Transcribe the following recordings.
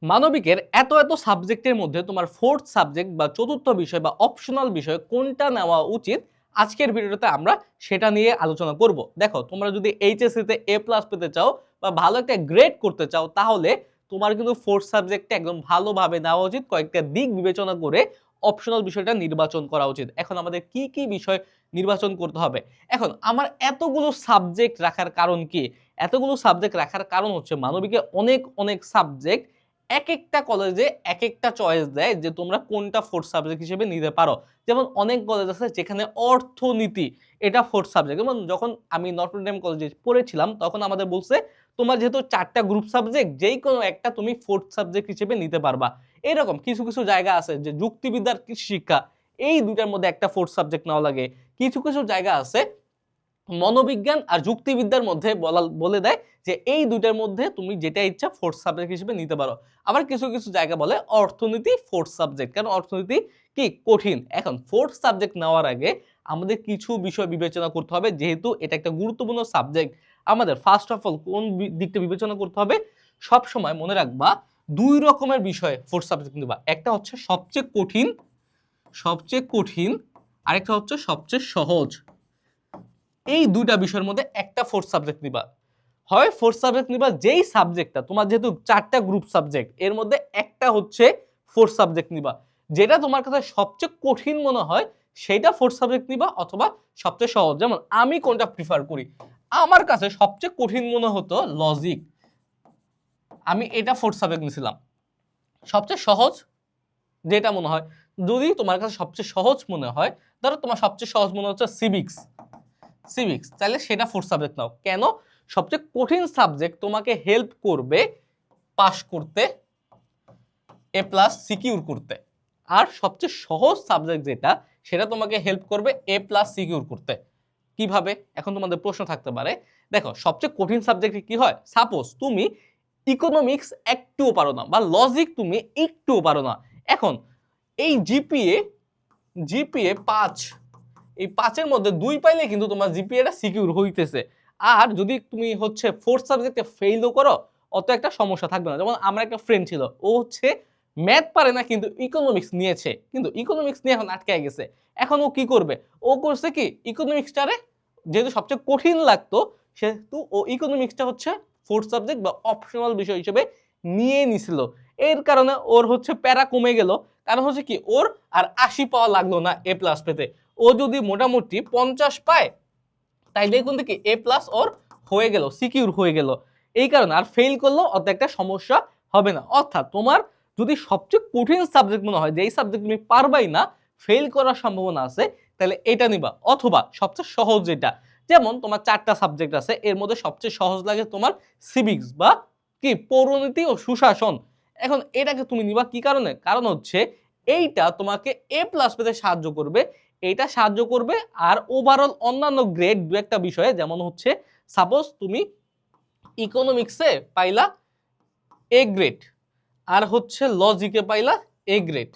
মানবিকের এত এত সাবজেক্টের মধ্যে তোমার ফোর্থ সাবজেক্ট বা চতুর্থ বিষয় বা অপশনাল বিষয় কোনটা নেওয়া উচিত, আজকের ভিডিওতে আমরা সেটা নিয়ে আলোচনা করব। দেখো, তোমরা যদি এইচএসসি তে এ প্লাস পেতে চাও বা ভালো একটা গ্রেড করতে চাও, তাহলে তোমার কিন্তু ফোর্থ সাবজেক্টটা একদম ভালোভাবে নেওয়া উচিত। কয়েকটা দিক বিবেচনা করে অপশনাল বিষয়টা নির্বাচন করা উচিত। এখন আমাদের কি কি বিষয় নির্বাচন করতে হবে? এখন আমার এতগুলো সাবজেক্ট রাখার কারণ কি? এতগুলো সাবজেক্ট রাখার কারণ হচ্ছে মানবিকে অনেক অনেক সাবজেক্ট এক একটা কলেজে এক একটা চয়েস দেয় যে তোমরা কোনটা ফোর্থ সাবজেক্ট হিসেবে নিতে পারো। যেমন অনেক কলেজ আছে যেখানে অর্থনীতি এটা ফোর্থ সাবজেক্ট। যেমন যখন আমি নটরডেম কলেজে পড়েছিলাম তখন আমাদের বলছে তোমার যেহেতু 4টা গ্রুপ সাবজেক্ট, যেই কোনো একটা তুমি ফোর্থ সাবজেক্ট হিসেবে নিতে পারবা। এরকম কিছু কিছু জায়গা আছে যে যুক্তিবিদ্যার কৃষি শিক্ষা, এই দুটার মধ্যে একটা ফোর্থ সাবজেক্ট নেওয়া লাগে। কিছু কিছু জায়গা আছে মনোবিজ্ঞান আর যুক্তিবিদ্যার মধ্যে বলে দেয় যে এই দুইটার মধ্যে তুমি যেটা ইচ্ছা ফোর্থ সাবজেক্ট হিসেবে নিতে পারো। আবার কিছু কিছু জায়গা বলে অর্থনীতি ফোর্থ সাবজেক্ট, কারণ অর্থনীতি কি কঠিন। এখন ফোর্থ সাবজেক্ট নেওয়ার আগে আমাদের কিছু বিষয় বিবেচনা করতে হবে, যেহেতু এটা একটা গুরুত্বপূর্ণ সাবজেক্ট। আমাদের ফার্স্ট অফ অল কোন দিকটা বিবেচনা করতে হবে? সব সময় মনে রাখবা দুই রকমের বিষয় ফোর্থ সাবজেক্ট নিবা। একটা হচ্ছে সবচেয়ে কঠিন, আরেকটা হচ্ছে সবচেয়ে সহজ। এই দুইটা বিষয়ের মধ্যে একটা ফোর্থ সাবজেক্ট নিবা। হয় ফোর্থ সাবজেক্ট নিবা যেই সাবজেক্টটা তোমার, যেহেতু 4টা গ্রুপ সাবজেক্ট, এর মধ্যে একটা হচ্ছে ফোর্থ সাবজেক্ট নিবা। যেটা তোমার কাছে সবচেয়ে কঠিন মনে হয় সেটা ফোর্থ সাবজেক্ট নিবা, অথবা সবচেয়ে সহজ। যেমন আমি কোনটা প্রিফার করি, আমার কাছে সবচেয়ে কঠিন মনে হতো লজিক, আমি এটা ফোর্থ সাবজেক্ট নিয়েছিলাম। সবচেয়ে সহজ যেটা মনে হয়, যদি তোমার কাছে সবচেয়ে সহজ মনে হয়, ধরো তোমার সবচেয়ে সহজ মনে হচ্ছে সিভিক্স, তাহলে সেটা ফোর্থ সাবজেক্ট নাও। কেন? সবচেয়ে কঠিন সাবজেক্ট তোমাকে হেল্প করবে পাস করতে, এ প্লাস সিকিউর করতে। আর সবচেয়ে সহজ সাবজেক্ট যেটা, সেটা তোমাকে হেল্প করবে এ প্লাস সিকিউর করতে। কিভাবে? এখন তোমাদের প্রশ্ন থাকতে পারে, দেখো সবচেয়ে কঠিন সাবজেক্টে কি হয়, সাপোজ তুমি ইকোনমিক্স একটুও পারো না বা লজিক তুমি একটুও পারো না। এখন এই জিপিএ 5, এই 5-এর মধ্যে 2 পাইলে কিন্তু তোমার জিপিএটা সিকিউর হইতেছে। আর যদি তুমি হচ্ছে ফোর্থ সাবজেক্টে ফেইলও করো, অত একটা সমস্যা থাকবে না। যেমন আমার একটা ফ্রেন্ড ছিল, ও হচ্ছে ম্যাথ পারে না কিন্তু ইকোনমিক্স নিয়েছে, কিন্তু ইকোনমিক্স নিয়ে এখন আটকে গেছে। এখন ও কি করবে? ও করছে কি, ইকোনমিক্সটারে যেহেতু সবচেয়ে কঠিন লাগতো, সেহেতু ও ইকোনমিক্সটা হচ্ছে ফোর্থ সাবজেক্ট বা অপশনাল বিষয় হিসেবে নিয়ে নিছিল। এর কারণে ওর হচ্ছে প্যারা কমে গেল। কারণ হচ্ছে কি, ওর আর 80 পাওয়া লাগলো না এ প্লাস পেতে। ও যদি মোটামুটি 50 পায়, তাইলে কিন্তু কি এ প্লাস ওর হয়ে গেল, সিকিউর হয়ে গেল। এই কারণে আর ফেল করলেও অত একটা সমস্যা হবে না। অর্থাৎ তোমার যদি সবচেয়ে কঠিন সাবজেক্ট মনে হয় যে এই সাবজেক্ট তুমি পারবাই না, ফেল করার সম্ভাবনা আছে, তাহলে এটা নিবা। অথবা সবচেয়ে সহজ যেটা, যেমন তোমার 4টা সাবজেক্ট আছে, এর মধ্যে সবচেয়ে সহজ লাগে তোমার সিভিক্স বা কি পৌরনীতি ও সুশাসন। এখন এটাকে তুমি নিবা কি কারণে? কারণ হচ্ছে এইটা তোমাকে এ প্লাস পেতে সাহায্য করবে, এটা সাহায্য করবে। আর ওভারঅল অন্যান্য গ্রেড দু একটা বিষয়ে, যেমন হচ্ছে সাপোজ তুমি ইকোনমিক্সে পাইলা এ গ্রেড, আর হচ্ছে লজিকে পাইলা এ গ্রেড।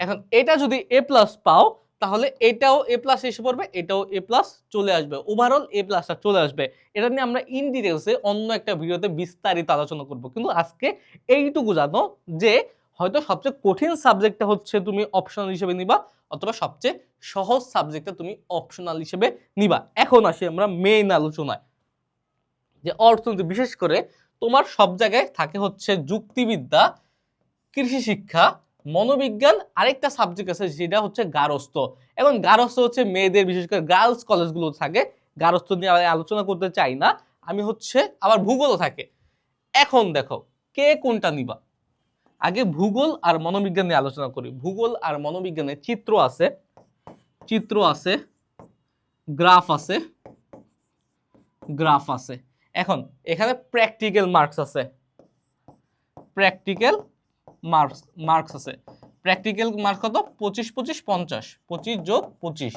এখন এটা যদি এ প্লাস পাও, তাহলে এটাও এ প্লাস এসে পড়বে, এটাও এ প্লাস চলে আসবে, ওভারঅল এ প্লাসটা চলে আসবে। এটা নিয়ে আমরা ইন ডিটেলসে অন্য একটা ভিডিওতে বিস্তারিত আলোচনা করব। কিন্তু আজকে এইটুকু জানো যে হয়তো সবচেয়ে কঠিন সাবজেক্টটা হচ্ছে তুমি অপশনাল হিসেবে নিবা, অথবা সবচেয়ে সহজ সাবজেক্টটা তুমি অপশনাল হিসেবে নিবা। এখন আসি আমরা মেইন আলোচনায়, যে অর্থনীতি বিশেষ করে তোমার সব জায়গায় থাকে হচ্ছে যুক্তিবিদ্যা, কৃষি শিক্ষা, মনোবিজ্ঞান, আরেকটা সাবজেক্ট আছে যেটা হচ্ছে গার্হস্থ্য। এবং গার্হস্থ্য হচ্ছে মেয়েদের, বিশেষ করে গার্লস কলেজগুলো থাকে। গার্হস্থ্য নিয়ে আলোচনা করতে চাই না আমি। হচ্ছে আবার ভূগোলও থাকে। এখন দেখো কে কোনটা নিবা। আগে ভূগোল আর মনোবিজ্ঞান নিয়ে আলোচনা করি। ভূগোল আর মনোবিজ্ঞানে চিত্র আছে, গ্রাফ আছে। এখন এখানে প্র্যাকটিক্যাল মার্কস আছে, প্র্যাকটিক্যাল মার্কস কত? 25 25 50, 25 যোগ 25,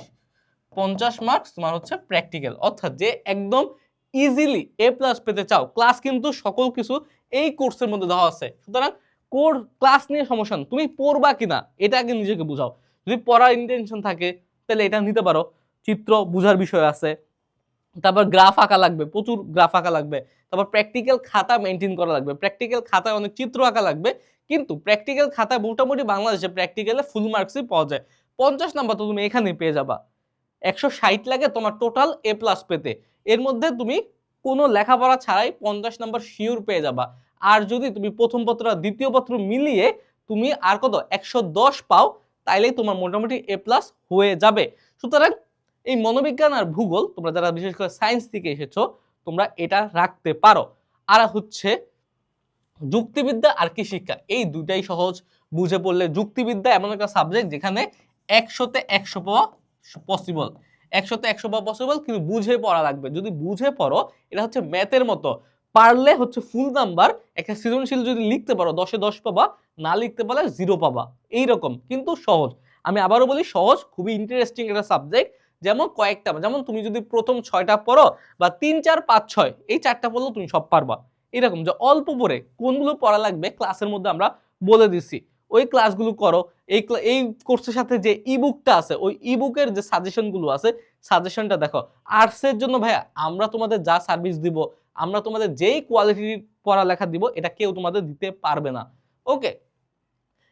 50 মার্কস তোমার হচ্ছে প্র্যাকটিক্যাল। অর্থাৎ যে একদম ইজিলি এ প্লাস পেতে চাও, ক্লাস কিন্তু সকল কিছু এই কোর্সের মধ্যে দেওয়া আছে। সুতরাং ক্লাস নিয়ে সমস্যা না, তুমি পড়বা কিনা এটা আগে নিজেকে বুঝাও। যদি পড়ার ইন্টেনশন থাকে তাহলে এটা নিতে পারো। চিত্র বুঝার বিষয় আছে, তারপর গ্রাফ আঁকা লাগবে, প্রচুর গ্রাফ আঁকা লাগবে। তারপর প্র্যাকটিক্যাল খাতা মেনটেন করা লাগবে, প্র্যাকটিক্যাল খাতায় অনেক চিত্র আঁকা লাগবে। কিন্তু প্র্যাকটিক্যাল খাতায় মোটামুটি বাংলাদেশে প্র্যাকটিক্যালে ফুল মার্কসই পাওয়া যায়। 50 নাম্বার তো তুমি এখানেই পেয়ে যাবা। 160 লাগে তোমার টোটাল এ প্লাস পেতে। এর মধ্যে তুমি কোনো লেখাপড়া ছাড়াই 50 নাম্বার শিওর পেয়ে যাবা। আর যদি তুমি প্রথম পত্র আর দ্বিতীয় পত্র মিলিয়ে তুমি আর কত 110 পাও, তাইলেই তোমার মোটামুটি এ প্লাস হয়ে যাবে। সুতরাং এই মনোবিজ্ঞান আর ভূগোল তোমরা যারা বিশেষ করে সায়েন্স থেকে এসেছো তোমরা এটা রাখতে পারো। আর হচ্ছে যুক্তিবিদ্যা আর কি শিক্ষা, এই দুইটাই সহজ বুঝে পড়লে। যুক্তিবিদ্যা এমন একটা সাবজেক্ট যেখানে 100তে 100 পাওয়া পসিবল, 100তে 100 পাওয়া পসিবল, কিন্তু বুঝে পড়া লাগবে। যদি বুঝে পড়ো, এটা হচ্ছে ম্যাথের মতো, পারলে হচ্ছে ফুল নাম্বার। একটা সৃজনশীল যদি লিখতে পারো 10এ 10 পাবা, না লিখতে পারলে 0 পাবা, এইরকম কিন্তু সহজ। আমি আবারও বলি সহজ, খুবই ইন্টারেস্টিং একটা সাবজেক্ট। যেমন কয়েকটা, যেমন তুমি যদি প্রথম 6টা পড়ো বা 3 4 5 6 এই 4টা পড়লেও তুমি সব পারবা। এরকম যে অল্প পড়ে কোনগুলো পড়া লাগবে ক্লাসের মধ্যে আমরা বলে দিচ্ছি, ওই ক্লাসগুলো করো। এই কোর্সের সাথে যে ইবুকটা আছে, ওই ইবুকের যে সাজেশনগুলো আছে, সাজেশনটা দেখো। আর্টসের জন্য ভাইয়া আমরা তোমাদের যা সার্ভিস দিব, আমরা তোমাদের যেই কোয়ালিটির পড়ালেখা দিব, এটা কেউ তোমাদের দিতে পারবে না। ওকে,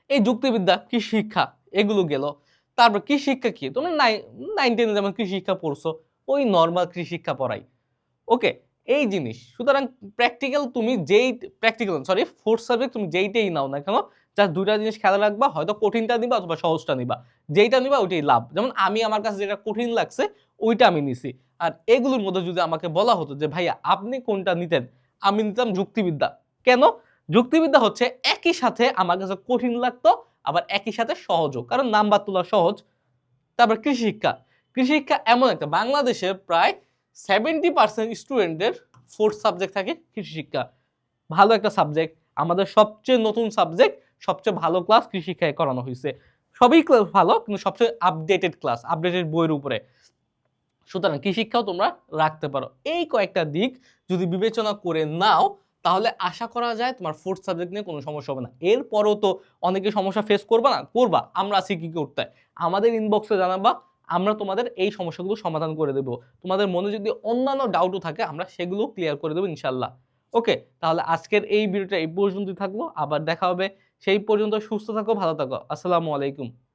এই যুক্তিবিদ্যা কি শিক্ষা এগুলো গেল। তারপর কি শিক্ষা কি, তোমরা 9 10 যেমন কৃষি শিক্ষা পড়ছো, ওই নর্মাল কৃষি শিক্ষা পড়াই। ওকে, এই জিনিস। সুতরাং প্র্যাকটিক্যাল তুমি যেই প্র্যাকটিক্যাল সরি ফোর্থ সাবজেক্ট তুমি যেইটাই নাও না কেন, জাস্ট দুইটা জিনিস খেয়াল রাখবা, হয়তো কঠিনটা নিবা অথবা সহজটা নিবা। যেইটা নিবা ওইটাই লাভ। যেমন আমি আমার কাছে যেটা কঠিন লাগছে ওইটা আমি নিছি। আর এগুলোর মধ্যে যদি আমাকে বলা হতো যে ভাইয়া আপনি কোনটা নিতেন, আমি নিতাম যুক্তিবিদ্যা। কেন? যুক্তিবিদ্যা হচ্ছে একই সাথে আমার কাছে কঠিন লাগতো, আবার একই সাথে সহজও, কারণ নাম্বার তোলা সহজ। তারপর কৃষি শিক্ষা, কৃষি শিক্ষা এমন একটা, বাংলাদেশের প্রায় 70% স্টুডেন্টদের ফোর্থ সাবজেক্ট থাকে কৃষি শিক্ষা। ভালো একটা সাবজেক্ট, আমাদের সবচেয়ে নতুন সাবজেক্ট, সবচেয়ে ভালো ক্লাস কৃষি শিক্ষায় করানো হয়েছে। সবই ক্লাস ভালো, কিন্তু সবচেয়ে আপডেটেড ক্লাস, আপডেটেড বইয়ের উপরে। সুতরাং কৃষি শিক্ষাও তোমরা রাখতে পারো। এই কয়েকটা দিক যদি বিবেচনা করে নাও, তাহলে আশা করা যায় তোমার ফোর্থ সাবজেক্ট নিয়ে কোনো সমস্যা হবে না। এরপরও তো অনেকে সমস্যা ফেস করবা না, করবা, আমরা আছি কি করতে, আমাদের ইনবক্সে জানাবা, আমরা তোমাদের এই সমস্যাগুলো সমাধান করে দেবো। তোমাদের মনে যদি অন্যান্য ডাউটও থাকে আমরা সেগুলো ক্লিয়ার করে দেবো ইনশাল্লাহ। ওকে, তাহলে আজকের এই ভিডিওটা এই পর্যন্তই থাকলো, আবার দেখা হবে। সেই পর্যন্ত সুস্থ থাকো, ভালো থাকো, আসসালামু আলাইকুম।